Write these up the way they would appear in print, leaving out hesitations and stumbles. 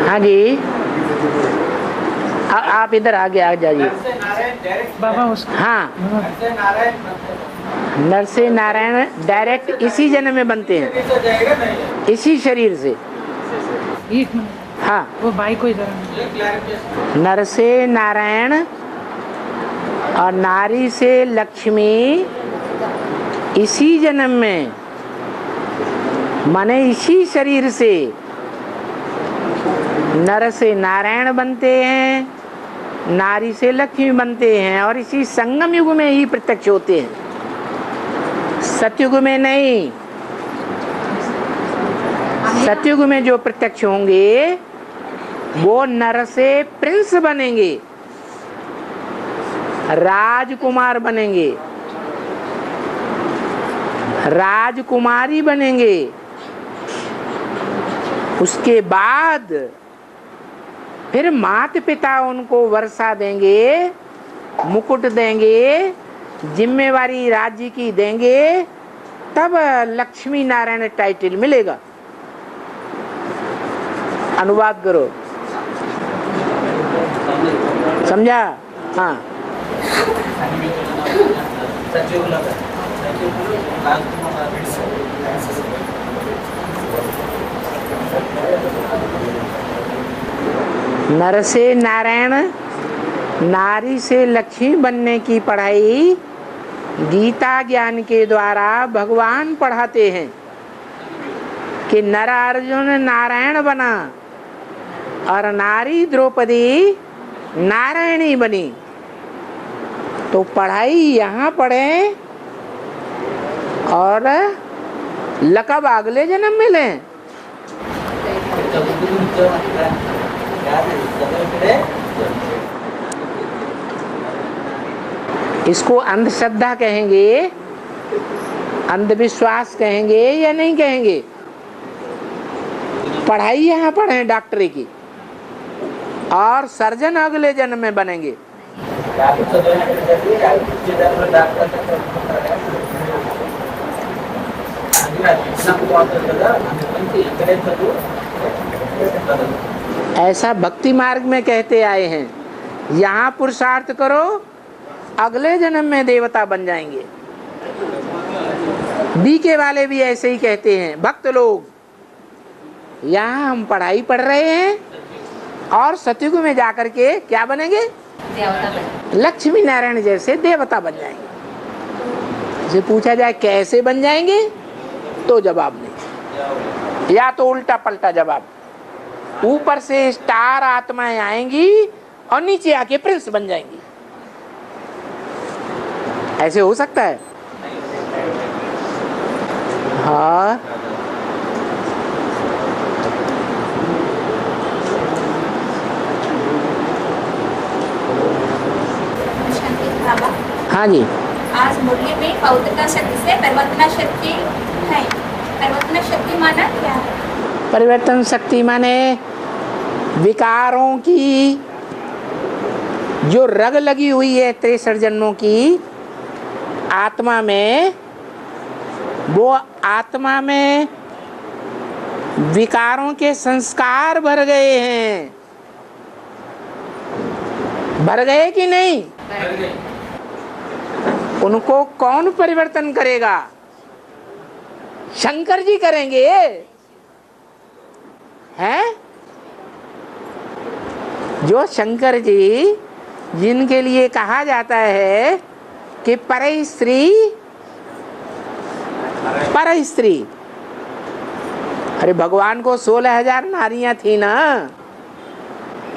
हाँ जी, आप इधर आगे आ जाइए। बाबा उसको हाँ, नर से नारायण डायरेक्ट इसी जन्म में बनते हैं, इसी शरीर से। एक मिनट, हाँ, वो भाई को इधर नर से नारायण और नारी से लक्ष्मी इसी जन्म में, माने इसी शरीर से नर से नारायण बनते हैं, नारी से लक्ष्मी बनते हैं, और इसी संगम युग में ही प्रत्यक्ष होते हैं, सतयुग में नहीं। सतयुग में जो प्रत्यक्ष होंगे वो नर से प्रिंस बनेंगे, राजकुमार बनेंगे, राजकुमारी बनेंगे। उसके बाद फिर माता पिता उनको वर्षा देंगे, मुकुट देंगे, जिम्मेवारी राज्य की देंगे, तब लक्ष्मी नारायण टाइटल मिलेगा। अनुवाद करो, समझा? हाँ, नर से नारायण, नारी से लक्ष्मी बनने की पढ़ाई गीता ज्ञान के द्वारा भगवान पढ़ाते हैं कि नर अर्जुन नारायण बना और नारी द्रौपदी नारायणी बनी। तो पढ़ाई यहाँ पढ़े और लकब अगले जन्म में लें। इसको अंधश्रद्धा कहेंगे, अंधविश्वास कहेंगे या नहीं कहेंगे? पढ़ाई यहाँ पढ़े डॉक्टरी की, और सर्जन अगले जन्म में बनेंगे। ऐसा भक्ति मार्ग में कहते आए हैं। यहाँ पुरुषार्थ करो, अगले जन्म में देवता बन जाएंगे। बीके वाले भी ऐसे ही कहते हैं, भक्त लोग। यहाँ हम पढ़ाई पढ़ रहे हैं और सतयुग में जाकर के क्या बनेंगे? लक्ष्मी नारायण जैसे देवता बन जाएंगे। से पूछा जाए कैसे बन जाएंगे, तो जवाब नहीं, या तो उल्टा पलटा जवाब। ऊपर से स्टार आत्माएं आएंगी और नीचे आके प्रिंस बन जाएंगी। ऐसे हो सकता है? हाँ, हाँ जी। आज मुरली में पौत्रता शक्ति से परिवर्तन शक्ति है। परिवर्तन शक्ति माना क्या है? परिवर्तन शक्ति माने विकारों की जो रग लगी हुई है 63 जन्मों की आत्मा में, वो आत्मा में विकारों के संस्कार भर गए हैं। भर गए कि नहीं? भर गए। उनको कौन परिवर्तन करेगा? शंकर जी करेंगे, हैं? जो शंकर जी, जिनके लिए कहा जाता है कि पर स्त्री। अरे भगवान को 16,000 नारियां थी ना,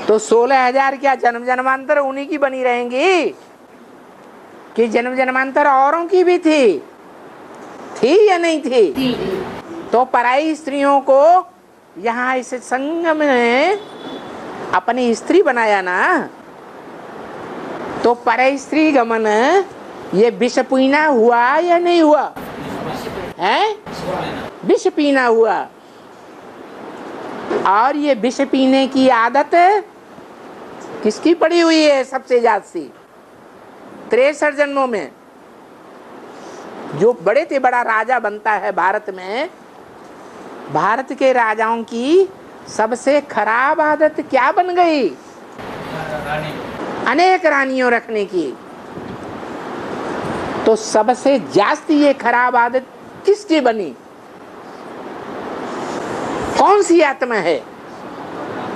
तो 16,000 क्या जन्म जन्मांतर उन्हीं की बनी रहेंगी कि जन्म जन्मांतर औरों की भी थी या नहीं थी? तो पराई स्त्रियों को यहाँ इस संगम में अपनी स्त्री बनाया ना, तो पर स्त्री गमन ये विष पीना हुआ या नहीं हुआ? है विष पीना हुआ। और ये विष पीने की आदत किसकी पड़ी हुई है? सबसे ज्यादा सी 63 जन्मों में। जो बड़े से बड़ा राजा बनता है भारत में, भारत के राजाओं की सबसे खराब आदत क्या बन गई? अनेक रानियों रखने की। तो सबसे जास्ती ये खराब आदत किसकी बनी? कौन सी आत्मा है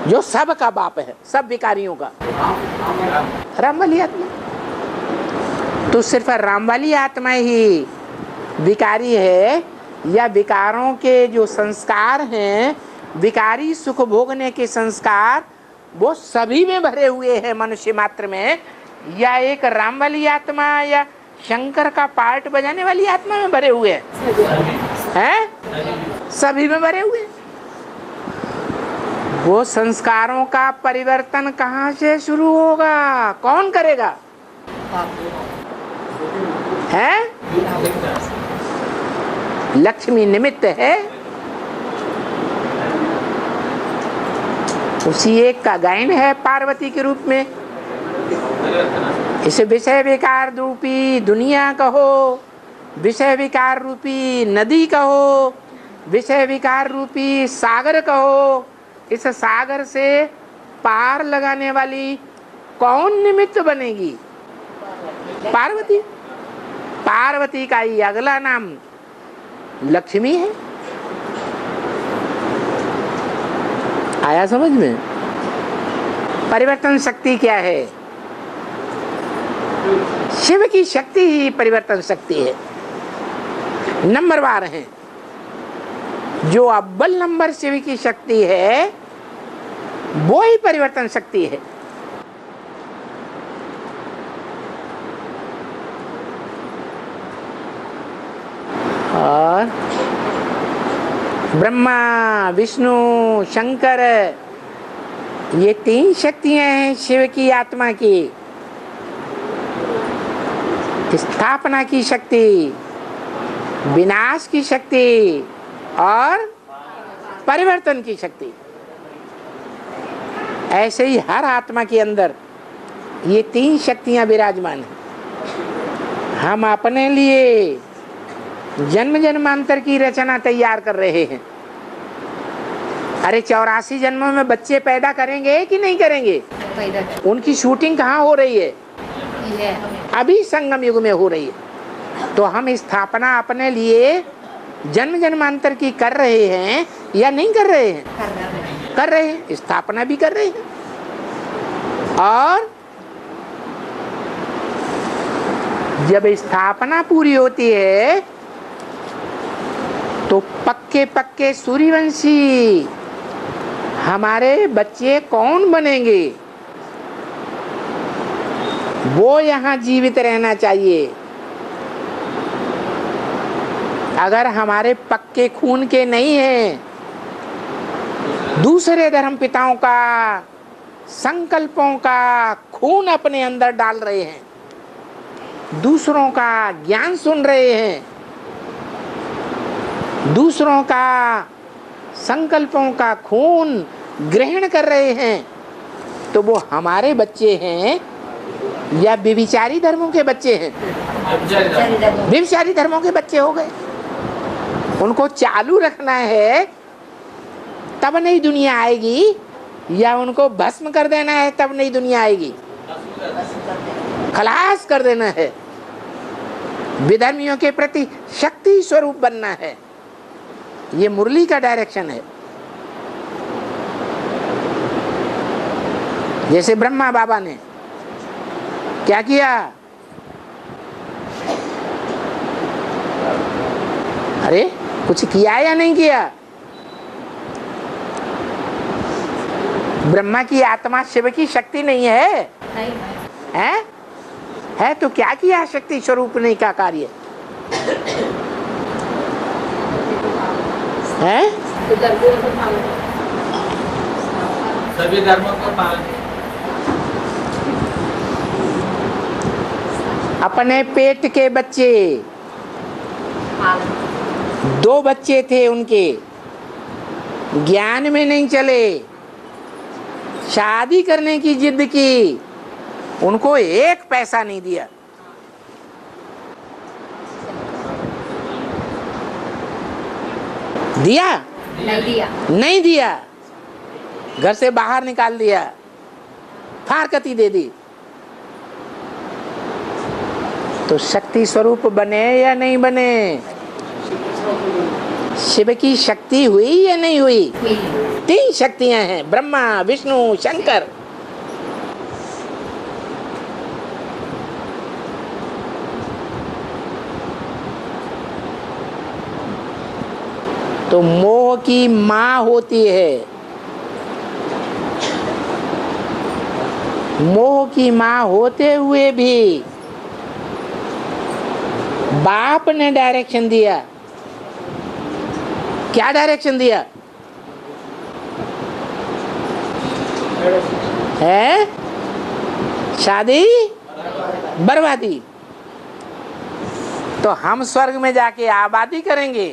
जो सब का बाप है, सब विकारियों का? राम वाली आत्मा। तो सिर्फ राम वाली आत्मा ही विकारी है, या विकारों के जो संस्कार हैं, विकारी सुख भोगने के संस्कार, वो सभी में भरे हुए हैं मनुष्य मात्र में, या एक राम वाली आत्मा या शंकर का पार्ट बजाने वाली आत्मा में भरे हुए हैं? सभी में भरे हुए। वो संस्कारों का परिवर्तन कहाँ से शुरू होगा? कौन करेगा? है? लक्ष्मी निमित्त है। उसी एक का गायन है पार्वती के रूप में। इसे विषय विकार रूपी दुनिया कहो, विषय विकार रूपी नदी कहो, विषय विकार रूपी सागर कहो, इस सागर से पार लगाने वाली कौन निमित्त बनेगी? पार्वती। पार्वती का ही अगला नाम लक्ष्मी है। आया समझ में? परिवर्तन शक्ति क्या है? शिव की शक्ति ही परिवर्तन शक्ति है। नंबरवार है। जो अव्वल नंबर शिव की शक्ति है वो ही परिवर्तन शक्ति है। और ब्रह्मा, विष्णु, शंकर, ये तीन शक्तियां हैं शिव की आत्मा की। स्थापना की शक्ति, विनाश की शक्ति और परिवर्तन की शक्ति। ऐसे ही हर आत्मा के अंदर ये तीन शक्तियां विराजमान हैं। हम अपने लिए जन्म जन्मांतर की रचना तैयार कर रहे हैं। अरे 84 जन्मों में बच्चे पैदा करेंगे कि नहीं करेंगे? उनकी शूटिंग कहाँ हो रही है? अभी संगम युग में हो रही है। तो हम स्थापना अपने लिए जन्म जन्मांतर की कर रहे हैं या नहीं कर रहे हैं? कर रहे हैं। स्थापना भी कर रहे हैं। और जब स्थापना पूरी होती है तो पक्के पक्के सूर्यवंशी हमारे बच्चे कौन बनेंगे? वो यहाँ जीवित रहना चाहिए। अगर हमारे पक्के खून के नहीं हैं, दूसरे धर्म पिताओं का संकल्पों का खून अपने अंदर डाल रहे हैं, दूसरों का ज्ञान सुन रहे हैं, दूसरों का संकल्पों का खून ग्रहण कर रहे हैं, तो वो हमारे बच्चे हैं या व्यभिचारी धर्मों के बच्चे हैं? व्यभिचारी धर्मों के बच्चे हो गए। उनको चालू रखना है तब नई दुनिया आएगी, या उनको भस्म कर देना है तब नई दुनिया आएगी? खलास कर देना है। विधर्मियों के प्रति शक्ति स्वरूप बनना है। ये मुरली का डायरेक्शन है। जैसे ब्रह्मा बाबा ने क्या किया? अरे कुछ किया या नहीं किया? ब्रह्मा की आत्मा शिव की शक्ति नहीं है? है तो क्या किया शक्ति स्वरूप नहीं का कार्य है? सभी धर्मों को पालन। अपने पेट के बच्चे, 2 बच्चे थे उनके, ज्ञान में नहीं चले, शादी करने की जिद की, उनको 1 पैसा नहीं दिया। दिया? नहीं दिया। घर से बाहर निकाल दिया, फारकती दे दी, तो शक्ति स्वरूप बने या नहीं बने? शिव की शक्ति हुई या नहीं हुई? 3 शक्तियां हैं, ब्रह्मा, विष्णु, शंकर। तो मोह की माँ होती है, मोह की माँ होते हुए भी बाप ने डायरेक्शन दिया। क्या डायरेक्शन दिया है? शादी बर्बादी। तो हम स्वर्ग में जाके आबादी करेंगे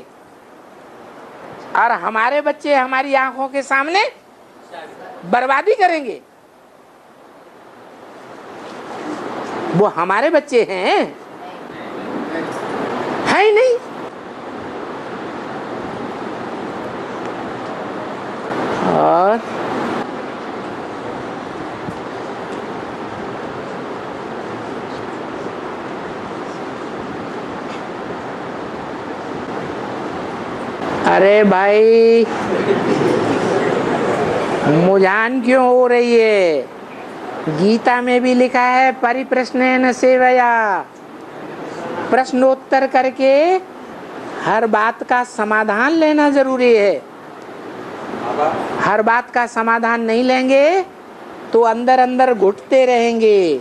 और हमारे बच्चे हमारी आंखों के सामने बर्बादी करेंगे। वो हमारे बच्चे हैं, है ही नहीं। और अरे भाई मुझान क्यों हो रही है? गीता में भी लिखा है परिप्रश्नेन सेवया, प्रश्नोत्तर करके हर बात का समाधान लेना जरूरी है। हर बात का समाधान नहीं लेंगे तो अंदर अंदर घुटते रहेंगे।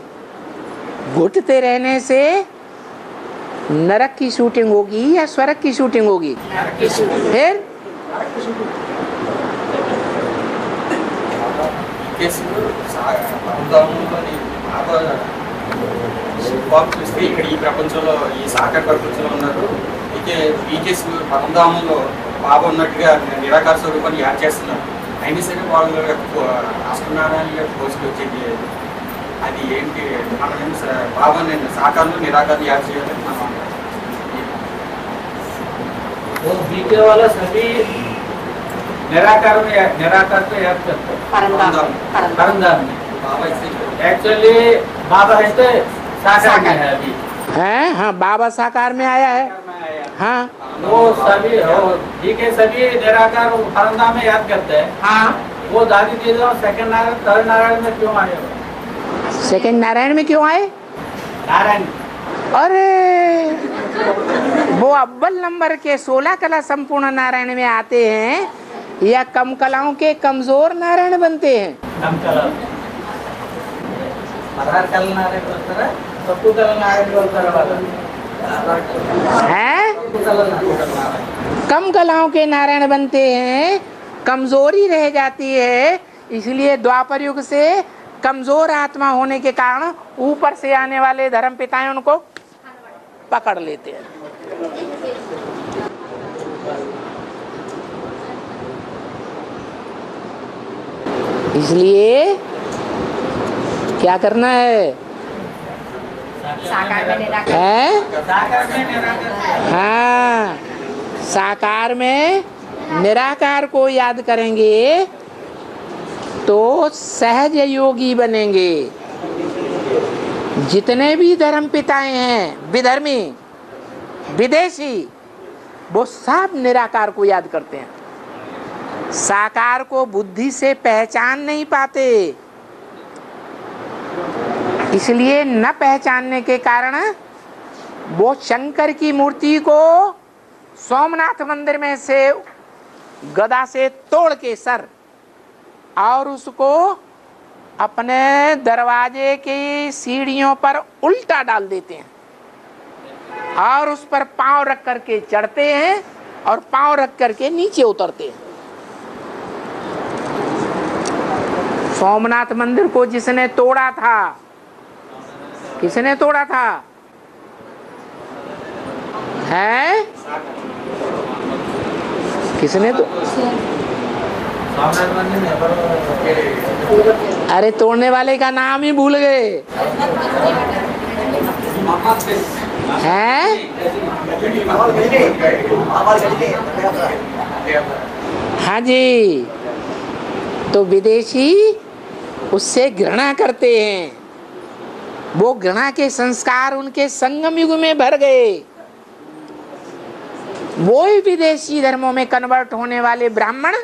घुटते रहने से नरक की शूटिंग होगी या स्वर्ग की शूटिंग होगी? फिर ఇక్కడ ఈ ప్రపంచంలో ఈ సాకార ప్రపంచంలో ఉన్నారు. పీకేస్ పరంధామంలో బాబా ఉన్నట్టుగా నిరాకార స్వరూపాన్ని యాడ్ చేస్తున్నారు. అయినా సరే వాళ్ళు అష్టనారాయణ పోస్టులు వచ్చేది అది ఏంటి? మనం బాబాని సాకారంలో నిరాకారం యాడ్ చేయాలని మనం वो बीके वाला सभी निराकार में निराकार को याद करते हैं परमधाम में। बाबा एक्चुअली बाबा है तो साकार में है अभी है। हाँ बाबा साकार में आया है। हाँ वो सभी बीके सभी निराकार परमधाम में याद करते हैं। हाँ वो दादी दीदी सेकंड नारायण थर्ड नारायण में क्यों आए? सेकंड नारायण में क्यों आए? नारायण अरे वो अव्वल नंबर के 16 कला संपूर्ण नारायण में आते हैं या कम कलाओं के कमजोर नारायण बनते हैं? कम कला 16 कला नारायण बोलता है, सबको कला नारायण बोलता है। कम कलाओं के नारायण बनते हैं, कमजोरी रह जाती है। इसलिए द्वापर युग से कमजोर आत्मा होने के कारण ऊपर से आने वाले धर्म पिताएं उनको पकड़ लेते हैं। इसलिए क्या करना है? साकार में निराकार है? साकार में निराकार हाँ साकार में निराकार को याद करेंगे तो सहज योगी बनेंगे। जितने भी धर्म पिताएं हैं, विधर्मी विदेशी, वो सब निराकार को याद करते हैं। साकार को बुद्धि से पहचान नहीं पाते। इसलिए न पहचानने के कारण वो शंकर की मूर्ति को सोमनाथ मंदिर में से गदा से तोड़ के सर और उसको अपने दरवाजे की सीढ़ियों पर उल्टा डाल देते हैं और उस पर पांव रख करके चढ़ते हैं और पांव रख करके नीचे उतरते हैं। सोमनाथ मंदिर को जिसने तोड़ा था, किसने तोड़ा था? है किसने तो? अरे तोड़ने वाले का नाम ही भूल गए हैं। हाँ जी तो विदेशी उससे घृणा करते हैं। वो घृणा के संस्कार उनके संगम युग में भर गए। वो ही विदेशी धर्मों में कन्वर्ट होने वाले ब्राह्मण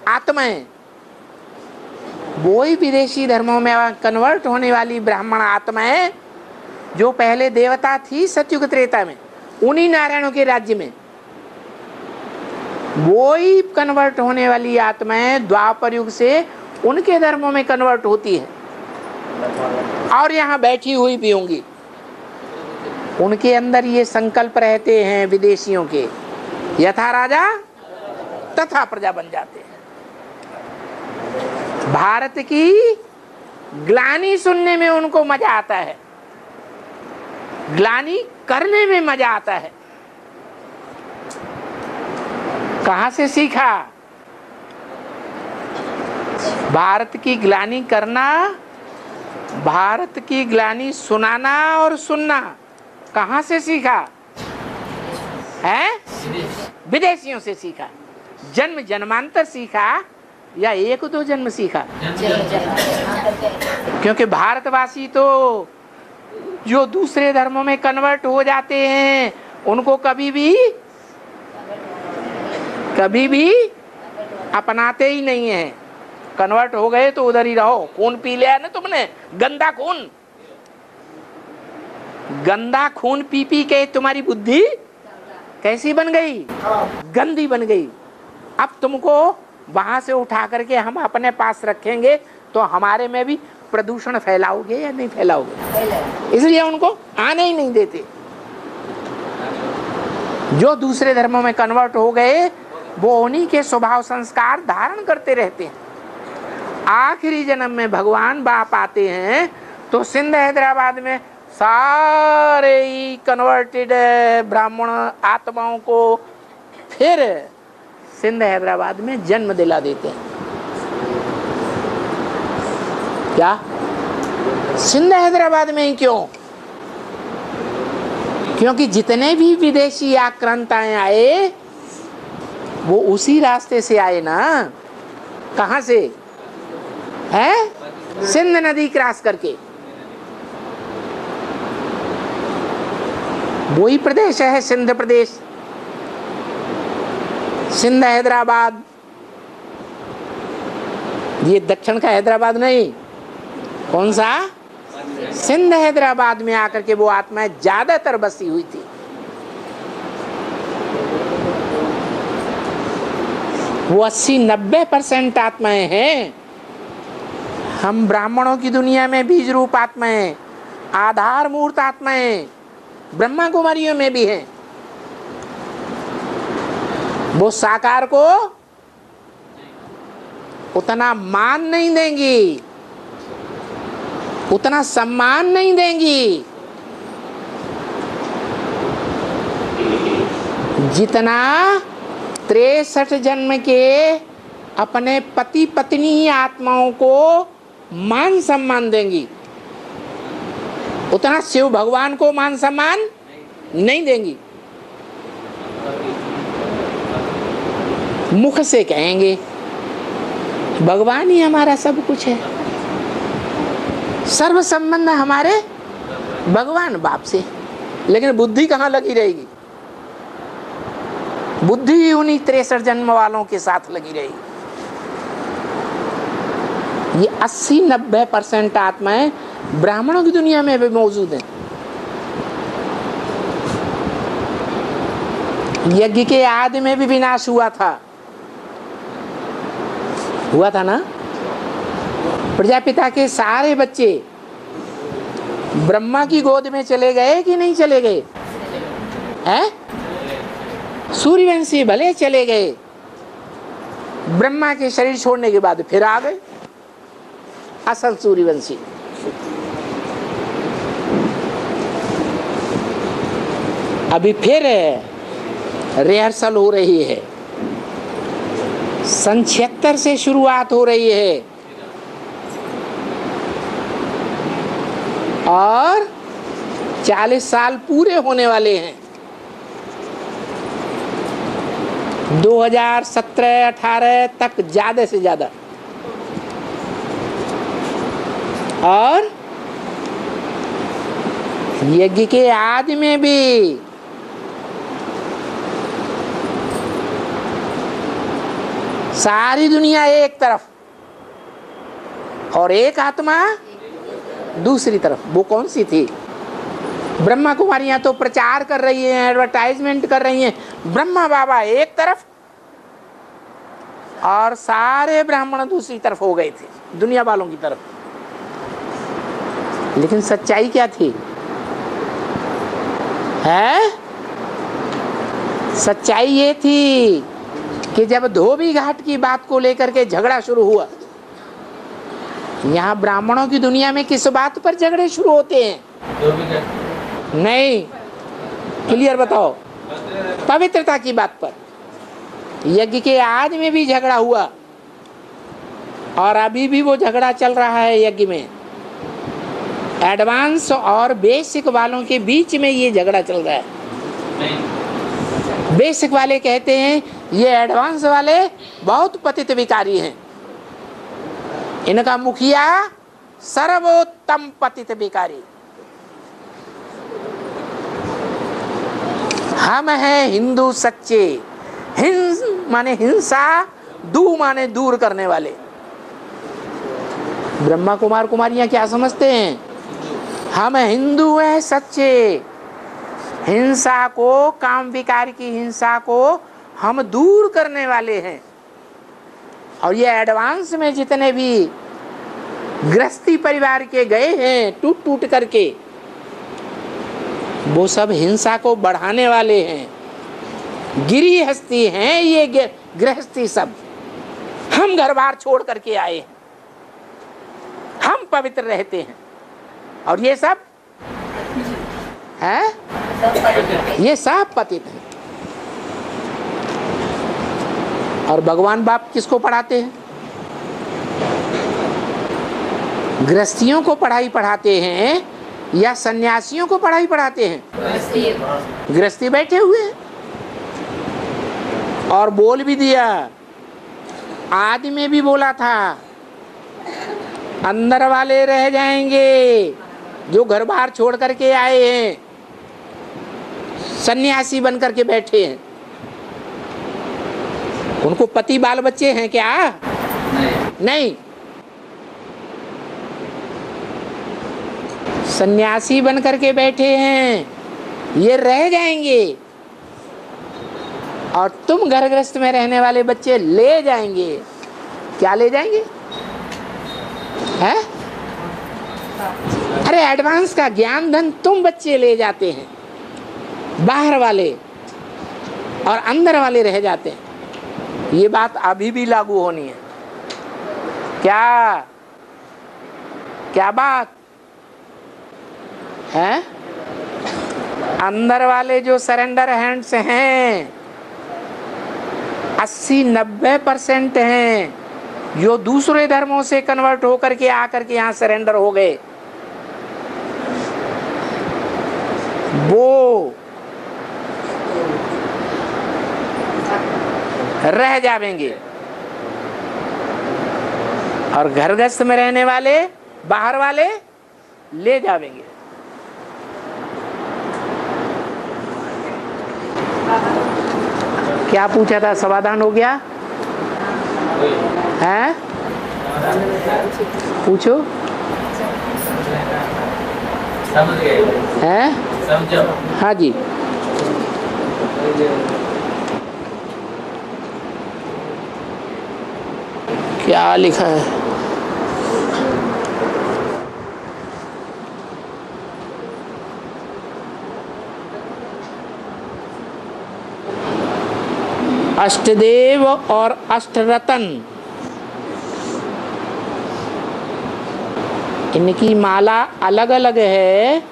आत्माएं, वो ही विदेशी धर्मों में कन्वर्ट होने वाली ब्राह्मण आत्माएं जो पहले देवता थी सतयुग त्रेता में, उन्हीं नारायणों के राज्य में, वो ही कन्वर्ट होने वाली आत्माएं द्वापर युग से उनके धर्मों में कन्वर्ट होती है और यहाँ बैठी हुई भी होंगी। उनके अंदर ये संकल्प रहते हैं विदेशियों के, यथा राजा तथा प्रजा बन जाते हैं। भारत की ग्लानि सुनने में उनको मजा आता है, ग्लानि करने में मजा आता है। कहां से सीखा? भारत की ग्लानि करना, भारत की ग्लानि सुनाना और सुनना कहां से सीखा है? विदेशियों से सीखा। जन्म जन्मांतर सीखा या एक दो जन्म सीखा? क्योंकि भारतवासी तो जो दूसरे धर्मों में कन्वर्ट हो जाते हैं उनको कभी भी अपनाते ही नहीं है। कन्वर्ट हो गए तो उधर ही रहो। खून पी लिया ना तुमने, गंदा खून, गंदा खून पी पी के तुम्हारी बुद्धि कैसी बन गई? गंदी बन गई। अब तुमको वहां से उठा करके हम अपने पास रखेंगे तो हमारे में भी प्रदूषण फैलाओगे या नहीं फैलाओगे? इसलिए उनको आने ही नहीं देते। जो दूसरे धर्मों में कन्वर्ट हो गए वो उन्हीं के स्वभाव संस्कार धारण करते रहते हैं। आखिरी जन्म में भगवान बाप आते हैं तो सिंध हैदराबाद में सारे ही कन्वर्टेड ब्राह्मण आत्माओं को फिर सिंध हैदराबाद में जन्म दिला देते हैं। क्या सिंध हैदराबाद में ही? क्यों? क्योंकि जितने भी विदेशी आक्रांताएं आए वो उसी रास्ते से आए ना। कहां से? है सिंध नदी क्रॉस करके। वही प्रदेश है सिंध प्रदेश, सिंध हैदराबाद। ये दक्षिण का हैदराबाद नहीं, कौन सा? सिंध हैदराबाद में आकर के वो आत्माएं ज्यादातर बसी हुई थी। वो 80-90% आत्माएं हैं। हम ब्राह्मणों की दुनिया में बीज रूप आत्माएं, आधार मूर्त आत्माएं ब्रह्मा कुमारियों में भी हैं। वो साकार को उतना मान नहीं देंगी, उतना सम्मान नहीं देंगी जितना 63 जन्म के अपने पति पत्नी आत्माओं को मान सम्मान देंगी। उतना शिव भगवान को मान सम्मान नहीं देंगी। मुख से कहेंगे भगवान ही हमारा सब कुछ है, सर्व संबंध हमारे भगवान बाप से, लेकिन बुद्धि कहाँ लगी रहेगी? बुद्धि उन्हीं 63 जन्म वालों के साथ लगी रहेगी। ये 80-90% आत्माएं ब्राह्मणों की दुनिया में भी मौजूद हैं। यज्ञ के आदि में भी विनाश हुआ था ना। प्रजापिता के सारे बच्चे ब्रह्मा की गोद में चले गए कि नहीं चले गए? हैं? सूर्यवंशी भले चले गए, ब्रह्मा के शरीर छोड़ने के बाद फिर आ गए असल सूर्यवंशी। अभी फिर रिहर्सल हो रही है, सन 76 से शुरुआत हो रही है और 40 साल पूरे होने वाले हैं। 2017-18 तक ज्यादा से ज्यादा और यज्ञ के आदि में भी सारी दुनिया एक तरफ और एक आत्मा दूसरी तरफ। वो कौन सी थी? ब्रह्मा कुमारियां तो प्रचार कर रही हैं, एडवर्टाइजमेंट कर रही हैं, ब्रह्मा बाबा एक तरफ और सारे ब्राह्मण दूसरी तरफ हो गए थे, दुनिया वालों की तरफ। लेकिन सच्चाई क्या थी? है सच्चाई ये थी कि जब धोबी घाट की बात को लेकर के झगड़ा शुरू हुआ, यहाँ ब्राह्मणों की दुनिया में किस बात पर झगड़े शुरू होते हैं? नहीं, क्लियर बताओ। पवित्रता की बात पर। यज्ञ के आदि में भी झगड़ा हुआ और अभी भी वो झगड़ा चल रहा है यज्ञ में। एडवांस और बेसिक वालों के बीच में ये झगड़ा चल रहा है। बेसिक वाले कहते हैं ये एडवांस वाले बहुत पतित विकारी हैं, इनका मुखिया सर्वोत्तम पतित विकारी। हम हैं हिंदू सच्चे। हिंस माने हिंसा, दू माने दूर करने वाले। ब्रह्मा कुमार कुमारियां क्या समझते हैं? हम हिंदू हैं सच्चे। हिंसा को, काम विकार की हिंसा को हम दूर करने वाले हैं। और ये एडवांस में जितने भी गृहस्थी परिवार के गए हैं टूट टूट करके, वो सब हिंसा को बढ़ाने वाले हैं, गिरिहस्थी हैं ये गृहस्थी सब। हम घर बार छोड़ करके आए हैं, हम पवित्र रहते हैं और ये सब है, ये सब पतित हैं। और भगवान बाप किसको पढ़ाते हैं? गृहस्थियों को पढ़ाई पढ़ाते हैं या सन्यासियों को पढ़ाई पढ़ाते हैं? गृहस्थी बैठे हुए हैं। और बोल भी दिया, आदि में भी बोला था, अंदर वाले रह जाएंगे जो घर बाहर छोड़ करके आए हैं, सन्यासी बन करके बैठे हैं। उनको पति बाल बच्चे हैं क्या? नहीं। सन्यासी बन करके बैठे हैं, ये रह जाएंगे और तुम घर गृहस्थ में रहने वाले बच्चे ले जाएंगे। क्या ले जाएंगे? है? अरे एडवांस का ज्ञान धन तुम बच्चे ले जाते हैं, बाहर वाले और अंदर वाले रह जाते हैं। ये बात अभी भी लागू होनी है। क्या क्या बात है? अंदर वाले जो सरेंडर हैंड्स हैं 80-90% हैं, जो दूसरे धर्मों से कन्वर्ट होकर के आकर के यहाँ सरेंडर हो गए, वो रह जाएंगे और घर गृहस्थ में रहने वाले, बाहर वाले ले जाएंगे। क्या पूछा था? समाधान हो गया है? पूछो। समझ गए हैं? समझो। हाँ जी। क्या लिखा है? अष्टदेव और अष्टरतन, इनकी माला अलग अलग है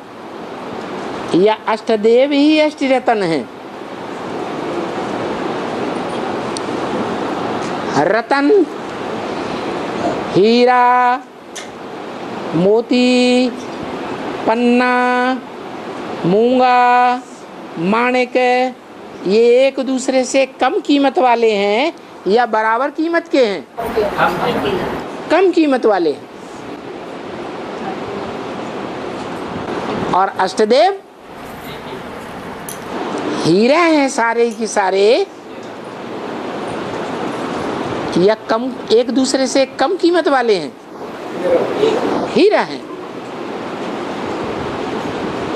या अष्टदेव ही अष्टरतन है? रतन हीरा, मोती, पन्ना, मूंगा, माणिक, ये एक दूसरे से कम कीमत वाले हैं या बराबर कीमत के हैं? कम कीमत वाले हैं। और अष्टदेव हीरा हैं सारे की सारे, या कम एक दूसरे से कम कीमत वाले हैं? हीरा हैं,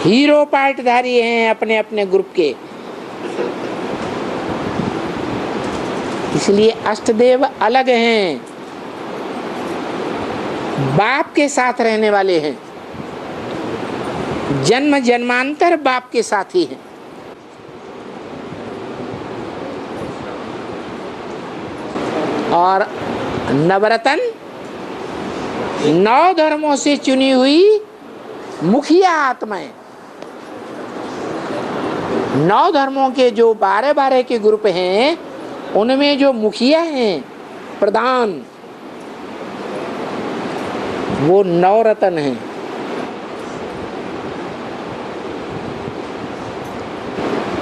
हीरो पार्टधारी हैं अपने अपने ग्रुप के। इसलिए अष्टदेव अलग हैं, बाप के साथ रहने वाले हैं, जन्म जन्मांतर बाप के साथ ही हैं। और नवरतन 9 धर्मों से चुनी हुई मुखिया आत्माएं। 9 धर्मों के जो 12-12 के ग्रुप हैं, उनमें जो मुखिया हैं, प्रधान, वो 9 रतन हैं।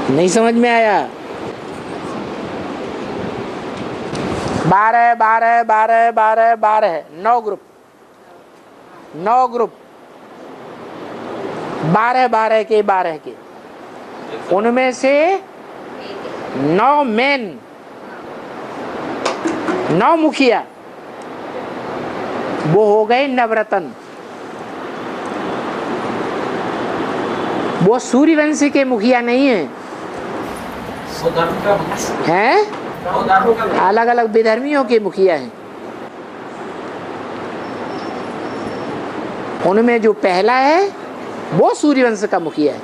नहीं समझ में आया? 12 12 12 12 12 9 ग्रुप, 9 ग्रुप, 12 12 के 12 के, उनमें से 9 मेन, 9 मुखिया, वो हो गए नवरतन। वो सूर्यवंशी के मुखिया नहीं है, हैं? अलग अलग विधर्मियों के मुखिया हैं। उनमें जो पहला है वो सूर्यवंश का मुखिया है।